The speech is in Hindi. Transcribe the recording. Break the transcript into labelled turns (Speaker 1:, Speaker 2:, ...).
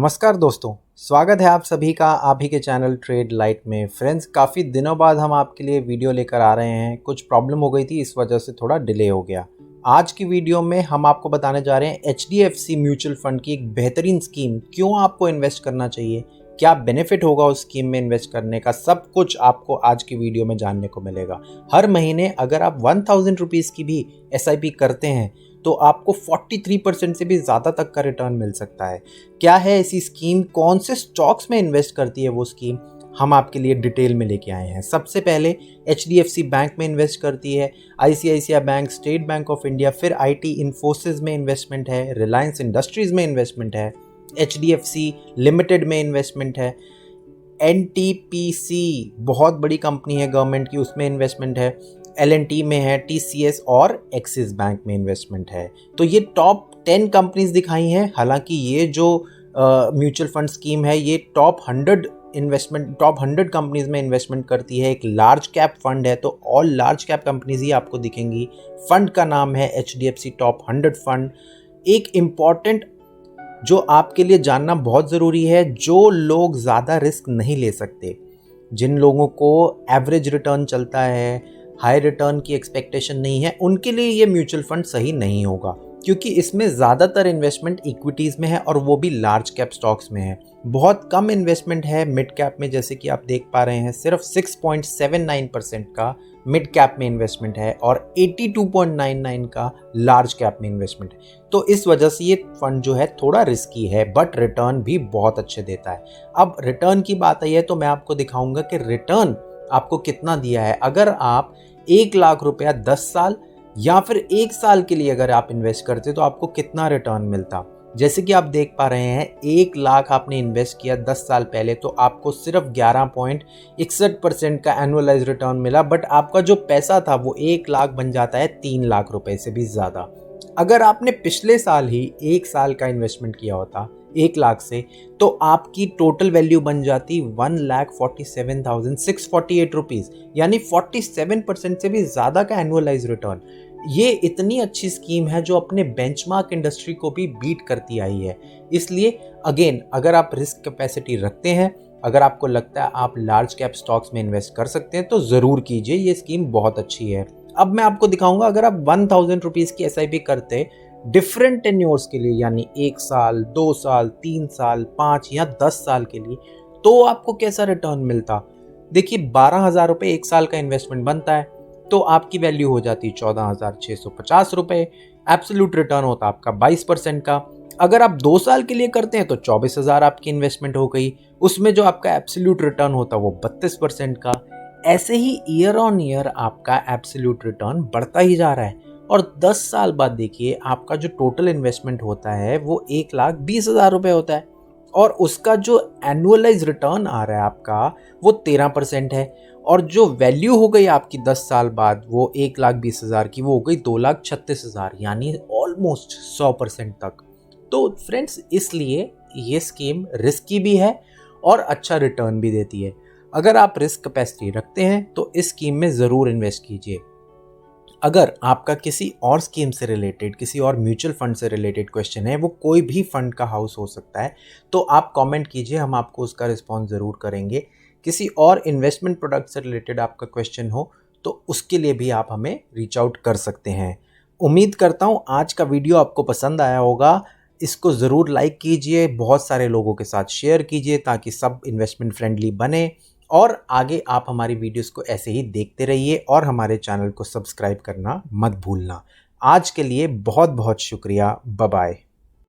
Speaker 1: नमस्कार दोस्तों, स्वागत है आप सभी का आप ही के चैनल ट्रेड लाइट में। फ्रेंड्स, काफ़ी दिनों बाद हम आपके लिए वीडियो लेकर आ रहे हैं। कुछ प्रॉब्लम हो गई थी, इस वजह से थोड़ा डिले हो गया। आज की वीडियो में हम आपको बताने जा रहे हैं HDFC म्यूचुअल फंड की एक बेहतरीन स्कीम, क्यों आपको इन्वेस्ट करना चाहिए, क्या बेनिफिट होगा उस स्कीम में इन्वेस्ट करने का, सब कुछ आपको आज की वीडियो में जानने को मिलेगा। हर महीने अगर आप 1000 रुपीज़ की भी SIP करते हैं तो आपको 43% से भी ज़्यादा तक का रिटर्न मिल सकता है। क्या है ऐसी स्कीम, कौन से स्टॉक्स में इन्वेस्ट करती है वो स्कीम, हम आपके लिए डिटेल में लेके आए हैं। सबसे पहले HDFC बैंक में इन्वेस्ट करती है, ICICI bank, state bank of India, फिर IT इन्फोसिस में इन्वेस्टमेंट है, रिलायंस इंडस्ट्रीज़ में इन्वेस्टमेंट है, HDFC लिमिटेड में इन्वेस्टमेंट है, NTPC बहुत बड़ी कंपनी है गवर्नमेंट की, उसमें इन्वेस्टमेंट है, L&T में है, TCS और एक्सिस बैंक में इन्वेस्टमेंट है। तो ये टॉप 10 कंपनीज दिखाई हैं। हालांकि ये जो म्यूचुअल फंड स्कीम है ये टॉप 100 कंपनीज में इन्वेस्टमेंट करती है। एक लार्ज कैप फंड है तो ऑल लार्ज कैप कंपनीज ही आपको दिखेंगी। फंड का नाम है HDFC टॉप 100 फंड। एक इम्पॉर्टेंट जो आपके लिए जानना बहुत ज़रूरी है, जो लोग ज़्यादा रिस्क नहीं ले सकते, जिन लोगों को एवरेज रिटर्न चलता है, हाई रिटर्न की एक्सपेक्टेशन नहीं है, उनके लिए ये म्यूचुअल फंड सही नहीं होगा, क्योंकि इसमें ज़्यादातर इन्वेस्टमेंट इक्विटीज़ में है और वो भी लार्ज कैप स्टॉक्स में है। बहुत कम इन्वेस्टमेंट है मिड कैप में, जैसे कि आप देख पा रहे हैं सिर्फ 6.79% का मिड कैप में इन्वेस्टमेंट है और 82.99 का लार्ज कैप में इन्वेस्टमेंट है। तो इस वजह से ये फंड जो है थोड़ा रिस्की है, बट रिटर्न भी बहुत अच्छे देता है। अब रिटर्न की बात आई है तो मैं आपको दिखाऊंगा कि रिटर्न आपको कितना दिया है। अगर आप 1 लाख रुपया 10 साल या फिर 1 साल के लिए अगर आप इन्वेस्ट करते तो आपको कितना रिटर्न मिलता। जैसे कि आप देख पा रहे हैं 1 लाख आपने इन्वेस्ट किया 10 साल पहले तो आपको सिर्फ 11.61% का एनुअलाइज रिटर्न मिला, बट आपका जो पैसा था वो 1 लाख बन जाता है 3 लाख रुपए से भी ज़्यादा। अगर आपने पिछले साल ही 1 साल का इन्वेस्टमेंट किया होता 1 लाख से, तो आपकी टोटल वैल्यू बन जाती 1,47,648 रुपीज़, यानी 47% से भी ज़्यादा का एनुअलाइज रिटर्न। ये इतनी अच्छी स्कीम है जो अपने बेंचमार्क इंडस्ट्री को भी बीट करती आई है। इसलिए अगेन, अगर आप रिस्क कैपेसिटी रखते हैं, अगर आपको लगता है आप लार्ज कैप स्टॉक्स में इन्वेस्ट कर सकते हैं तो ज़रूर कीजिए, ये स्कीम बहुत अच्छी है। अब मैं आपको दिखाऊंगा, अगर आप 1000 रुपीज़ की SIP करते डिफरेंट टेन्योर्स के लिए, यानी 1 साल, 2 साल, 3 साल, 5 या 10 साल के लिए, तो आपको कैसा रिटर्न मिलता। देखिए 12,000 रुपये 1 साल का इन्वेस्टमेंट बनता है तो आपकी वैल्यू हो जाती 14,650 रुपये। एब्सोल्यूट रिटर्न होता आपका 22% का। अगर आप 2 साल के लिए करते हैं तो 24,000 आपकी इन्वेस्टमेंट हो गई, उसमें जो आपका एब्सोल्यूट रिटर्न होता वो 32% का। ऐसे ही ईयर ऑन ईयर आपका एब्सोल्यूट रिटर्न बढ़ता ही जा रहा है और 10 साल बाद देखिए आपका जो टोटल इन्वेस्टमेंट होता है वो 1,20,000 रुपये होता है और उसका जो एनुअलाइज रिटर्न आ रहा है आपका वो 13% है। और जो वैल्यू हो गई आपकी 10 साल बाद वो 1,20,000 की, वो हो गई 2,36,000, यानी ऑलमोस्ट 100% तक। तो फ्रेंड्स, इसलिए ये स्कीम रिस्की भी है और अच्छा रिटर्न भी देती है। अगर आप रिस्क कैपेसिटी रखते हैं तो इस स्कीम में ज़रूर इन्वेस्ट कीजिए। अगर आपका किसी और स्कीम से रिलेटेड, किसी और म्यूचुअल फंड से रिलेटेड क्वेश्चन है, वो कोई भी फंड का हाउस हो सकता है, तो आप कमेंट कीजिए, हम आपको उसका रिस्पॉन्स ज़रूर करेंगे। किसी और इन्वेस्टमेंट प्रोडक्ट से रिलेटेड आपका क्वेश्चन हो तो उसके लिए भी आप हमें रीच आउट कर सकते हैं। उम्मीद करता हूँ आज का वीडियो आपको पसंद आया होगा। इसको ज़रूर लाइक कीजिए, बहुत सारे लोगों के साथ शेयर कीजिए ताकि सब इन्वेस्टमेंट फ्रेंडली बने, और आगे आप हमारी वीडियोस को ऐसे ही देखते रहिए और हमारे चैनल को सब्सक्राइब करना मत भूलना। आज के लिए बहुत बहुत शुक्रिया। Bye bye.